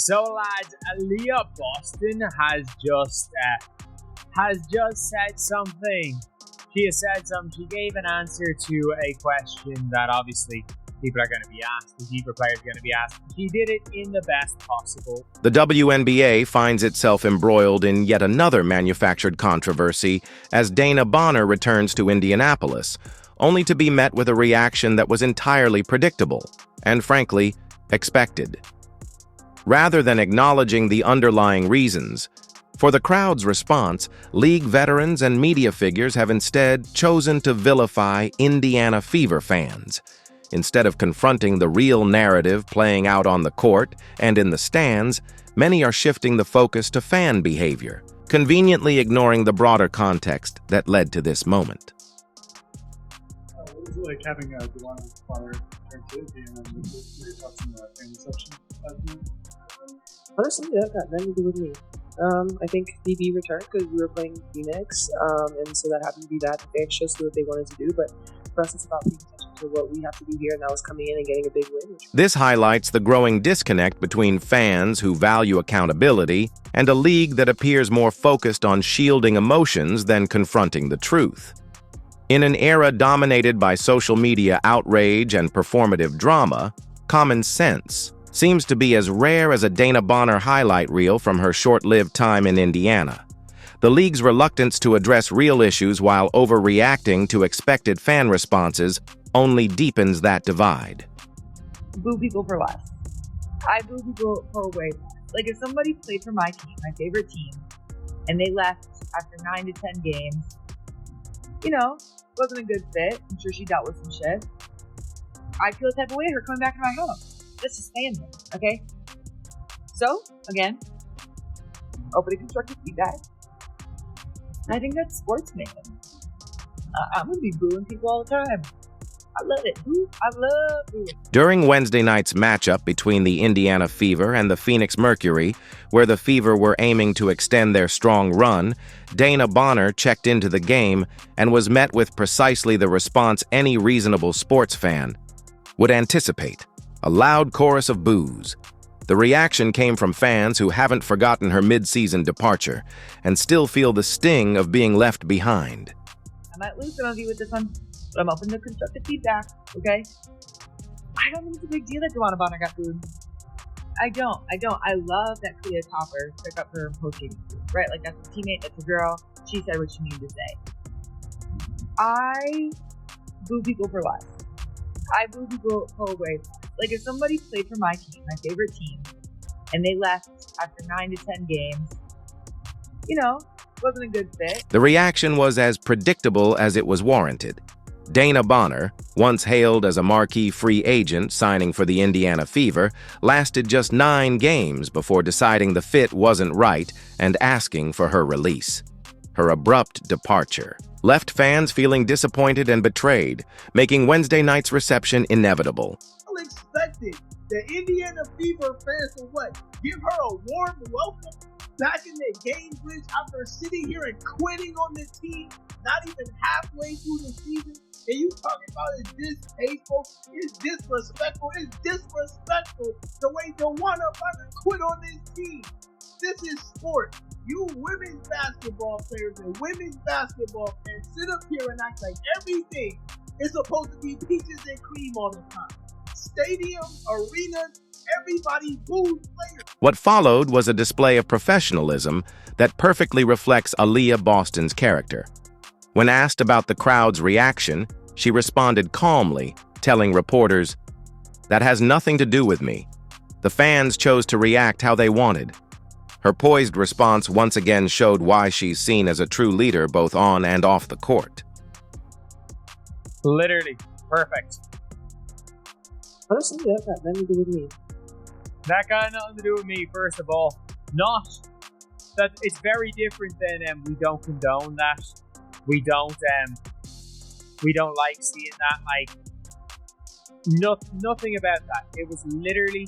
So lads, Aliyah Boston has just said something. She has said something. She gave an answer to a question that obviously people are going to be asked. The Zebra players are going to be asked. She did it in the best possible. The WNBA finds itself embroiled in yet another manufactured controversy as Dewanna Bonner returns to Indianapolis, only to be met with a reaction that was entirely predictable and, frankly, expected. Rather than acknowledging the underlying reasons, for the crowd's response, league veterans and media figures have instead chosen to vilify Indiana Fever fans. Instead of confronting the real narrative playing out on the court and in the stands, many are shifting the focus to fan behavior, conveniently ignoring the broader context that led to this moment. What was it like having Dewanna Bonner turn to it, and then your thoughts on the fan reception? Honestly, that got nothing to do with me. I think DB returned because we were playing Phoenix, and so that happened to be that. The fans chose to do what they wanted to do, but for us, it's about paying attention to what we have to do here, and that was coming in and getting a big win. This highlights the growing disconnect between fans who value accountability and a league that appears more focused on shielding emotions than confronting the truth. In an era dominated by social media outrage and performative drama, common sense seems to be as rare as a Dewanna Bonner highlight reel from her short-lived time in Indiana. The league's reluctance to address real issues while overreacting to expected fan responses only deepens that divide. Boo people for less. I boo people for way less. Like, if somebody played for my team, my favorite team, and they left after 9 to 10 games, wasn't a good fit. I'm sure she dealt with some shit. I'd feel the type of way her coming back to my house. Just to stand there, okay? So, again, open to constructive feedback. I think that's sportsman. I'm going to be booing people all the time. I love it. I love it. During Wednesday night's matchup between the Indiana Fever and the Phoenix Mercury, where the Fever were aiming to extend their strong run, Dewanna Bonner checked into the game and was met with precisely the response any reasonable sports fan would anticipate: a loud chorus of boos. The reaction came from fans who haven't forgotten her mid-season departure and still feel the sting of being left behind. I might lose some of you with this one, but I'm open to constructive feedback, okay? I don't think it's a big deal that Dewanna Bonner got booed. I don't. I love that Clea Topper took up her post-game, right? Like, that's a teammate, that's a girl. She said what she needed to say. I boo people for less. I boo people for way less. Like, if somebody played for my team, my favorite team, and they left after 9 to 10 games, wasn't a good fit. The reaction was as predictable as it was warranted. Dewanna Bonner, once hailed as a marquee free agent signing for the Indiana Fever, lasted just 9 games before deciding the fit wasn't right and asking for her release. Her abrupt departure left fans feeling disappointed and betrayed, making Wednesday night's reception inevitable. Expected the Indiana Fever fans to what? Give her a warm welcome back in the game bridge after sitting here and quitting on the team, not even halfway through the season. And you talking about it's distasteful, it's disrespectful, the way Dewanna Bonner quit on this team. This is sport. You women's basketball players and women's basketball fans sit up here and act like everything is supposed to be peaches and cream all the time. Stadiums, arenas, everybody boos players. What followed was a display of professionalism that perfectly reflects Aliyah Boston's character. When asked about the crowd's reaction, she responded calmly, telling reporters, "That has nothing to do with me. The fans chose to react how they wanted." Her poised response once again showed why she's seen as a true leader both on and off the court. Literally perfect. Honestly, that got nothing to do with me. That got nothing to do with me, first of all. Not that it's very different than we don't condone that. We don't like seeing that. Like, nothing about that. It was literally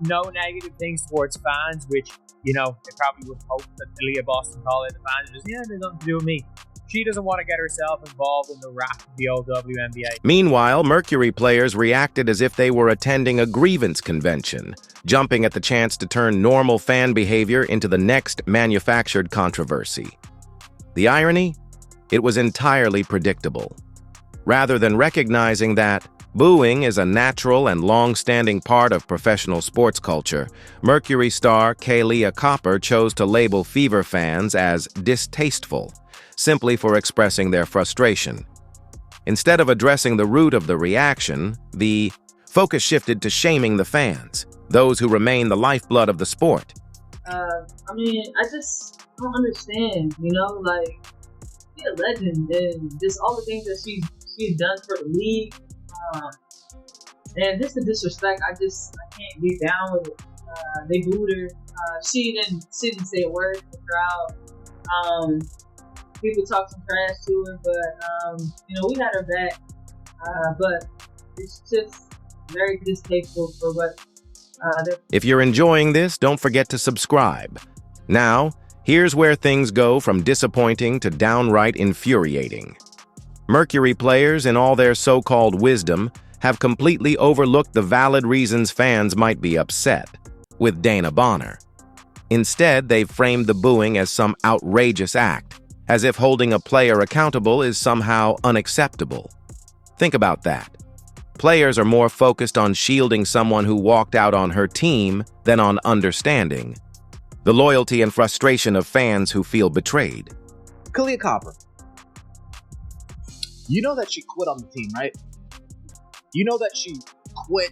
no negative things towards fans, which, they probably would hope that Aliyah Boston called it the fans. Just, there's nothing to do with me. She doesn't want to get herself involved in the rap of the old WNBA. Meanwhile, Mercury players reacted as if they were attending a grievance convention, jumping at the chance to turn normal fan behavior into the next manufactured controversy. The irony? It was entirely predictable. Rather than recognizing that booing is a natural and long-standing part of professional sports culture, Mercury star Aliyah Boston chose to label Fever fans as distasteful, simply for expressing their frustration. Instead of addressing the root of the reaction, the focus shifted to shaming the fans, those who remain the lifeblood of the sport. I just don't understand, like, she's a legend, and just all the things that she's done for the league, and just the disrespect, I can't get down with it. They booed her. She didn't say a word to the crowd. People talk some trash to her, but we had her back. But it's just very distasteful for what If you're enjoying this, don't forget to subscribe. Now, here's where things go from disappointing to downright infuriating. Mercury players, in all their so-called wisdom, have completely overlooked the valid reasons fans might be upset with Dewanna Bonner. Instead, they've framed the booing as some outrageous act, as if holding a player accountable is somehow unacceptable. Think about that. Players are more focused on shielding someone who walked out on her team than on understanding the loyalty and frustration of fans who feel betrayed. Aliyah Boston. You know that she quit on the team, right? You know that she quit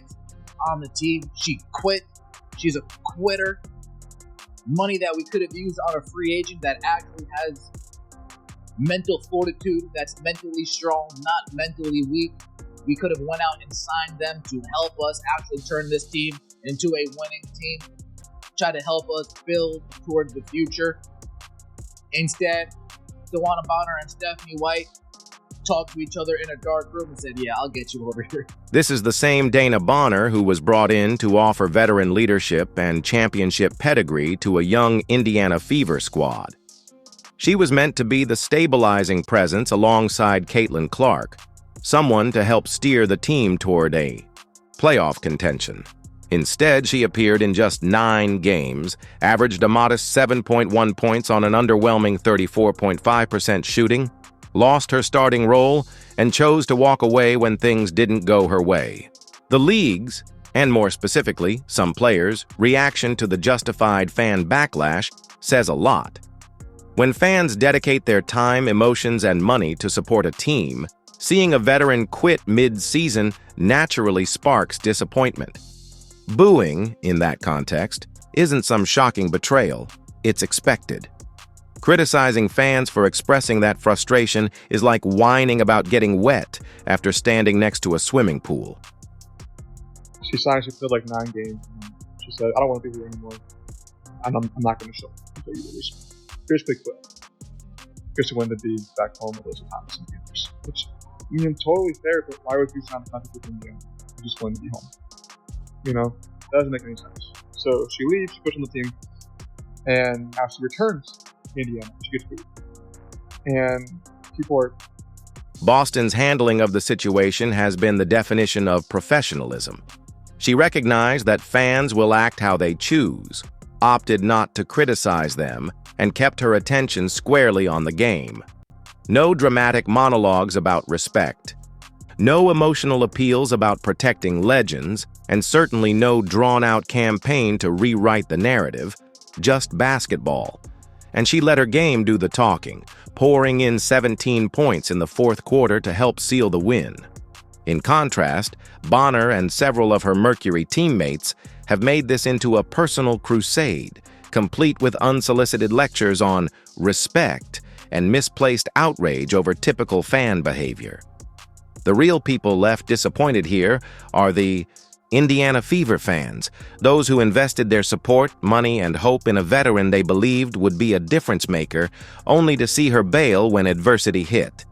on the team. She quit. She's a quitter. Money that we could have used on a free agent that actually has mental fortitude, that's mentally strong, not mentally weak. We could have went out and signed them to help us actually turn this team into a winning team, try to help us build towards the future. Instead, Dewanna Bonner and Stephanie White talked to each other in a dark room and said, yeah, I'll get you over here. This is the same Dewanna Bonner who was brought in to offer veteran leadership and championship pedigree to a young Indiana Fever squad. She was meant to be the stabilizing presence alongside Caitlin Clark, someone to help steer the team toward a playoff contention. Instead, she appeared in just 9 games, averaged a modest 7.1 points on an underwhelming 34.5% shooting, lost her starting role, and chose to walk away when things didn't go her way. The league's, and more specifically, some players' reaction to the justified fan backlash says a lot. When fans dedicate their time, emotions, and money to support a team, seeing a veteran quit mid-season naturally sparks disappointment. Booing, in that context, isn't some shocking betrayal. It's expected. Criticizing fans for expressing that frustration is like whining about getting wet after standing next to a swimming pool. She signed, she played like 9 games. And she said, I don't want to be here anymore. And I'm not going to show up. Basically quit. Because she wanted to be back home with those Thomas games. Which, totally fair, but why would you sign a contract with Indiana? You just wanted to be home. That doesn't make any sense. So she leaves, she puts on the team, and now she returns to Indiana. She gets booed. And people are... Boston's handling of the situation has been the definition of professionalism. She recognized that fans will act how they choose, opted not to criticize them, and kept her attention squarely on the game. No dramatic monologues about respect. No emotional appeals about protecting legends, and certainly no drawn-out campaign to rewrite the narrative, just basketball. And she let her game do the talking, pouring in 17 points in the fourth quarter to help seal the win. In contrast, Bonner and several of her Mercury teammates have made this into a personal crusade, complete with unsolicited lectures on respect and misplaced outrage over typical fan behavior. The real people left disappointed here are the Indiana Fever fans, those who invested their support, money, and hope in a veteran they believed would be a difference maker, only to see her bail when adversity hit.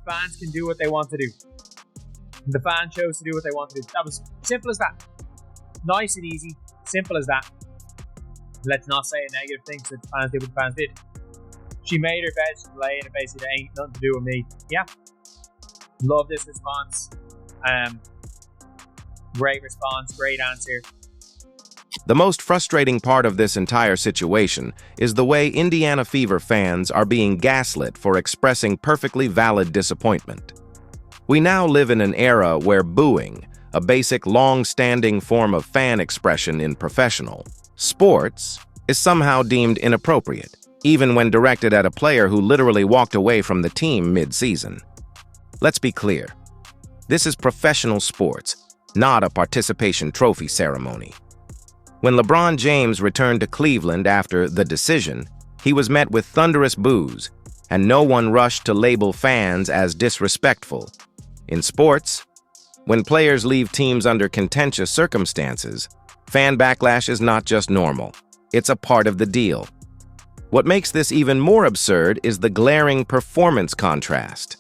Fans can do what they want to do. The fan chose to do what they want to do. That was simple as that. Nice and easy. Simple as that. Let's not say a negative thing, so fans did what fans did. She made her bed, she's laying it, basically, it ain't nothing to do with me. Yeah. Love this response. Great response, great answer. The most frustrating part of this entire situation is the way Indiana Fever fans are being gaslit for expressing perfectly valid disappointment. We now live in an era where booing, a basic long-standing form of fan expression in professional sports, is somehow deemed inappropriate, even when directed at a player who literally walked away from the team mid-season. Let's be clear. This is professional sports, not a participation trophy ceremony. When LeBron James returned to Cleveland after the decision, he was met with thunderous boos, and no one rushed to label fans as disrespectful. In sports, when players leave teams under contentious circumstances, fan backlash is not just normal, it's a part of the deal. What makes this even more absurd is the glaring performance contrast.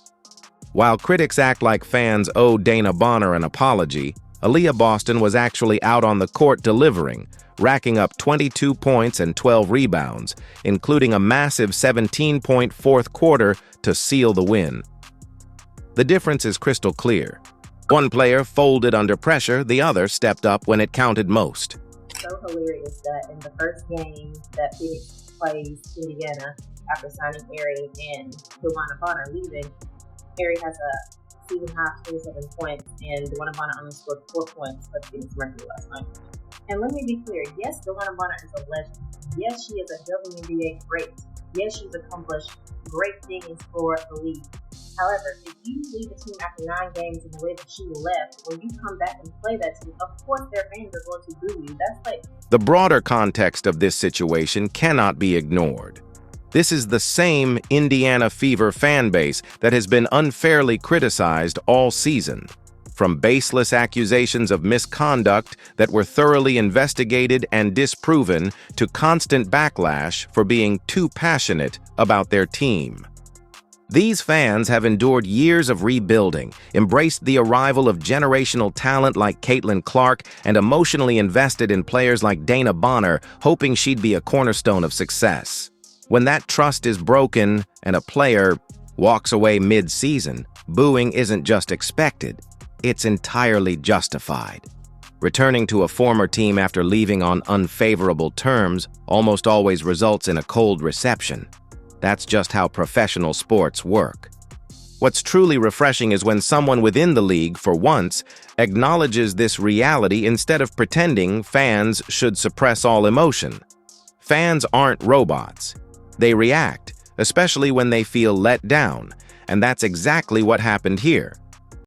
While critics act like fans owe Dewanna Bonner an apology, Aliyah Boston was actually out on the court delivering, racking up 22 points and 12 rebounds, including a massive 17-point fourth quarter to seal the win. The difference is crystal clear. One player folded under pressure, the other stepped up when it counted most. So hilarious that in the first game that Phoenix plays Indiana after signing Ari and Dewanna Bonner leaving, Ari has a season high 27 points, and Dewanna Bonner only scored 4 points for the Phoenix Mercury last night. And let me be clear, yes, Dewanna Bonner is a legend. Yes, she is a WNBA great. Yes, she's accomplished great things for the league. However, if you leave the team after 9 games in the way that she left, when you come back and play that team, of course their fans are going to boo you. That's like... The broader context of this situation cannot be ignored. This is the same Indiana Fever fan base that has been unfairly criticized all season. From baseless accusations of misconduct that were thoroughly investigated and disproven to constant backlash for being too passionate about their team. These fans have endured years of rebuilding, embraced the arrival of generational talent like Caitlin Clark, and emotionally invested in players like Dewanna Bonner, hoping she'd be a cornerstone of success. When that trust is broken and a player walks away mid-season, booing isn't just expected, it's entirely justified. Returning to a former team after leaving on unfavorable terms almost always results in a cold reception. That's just how professional sports work. What's truly refreshing is when someone within the league, for once, acknowledges this reality instead of pretending fans should suppress all emotion. Fans aren't robots. They react, especially when they feel let down, and that's exactly what happened here.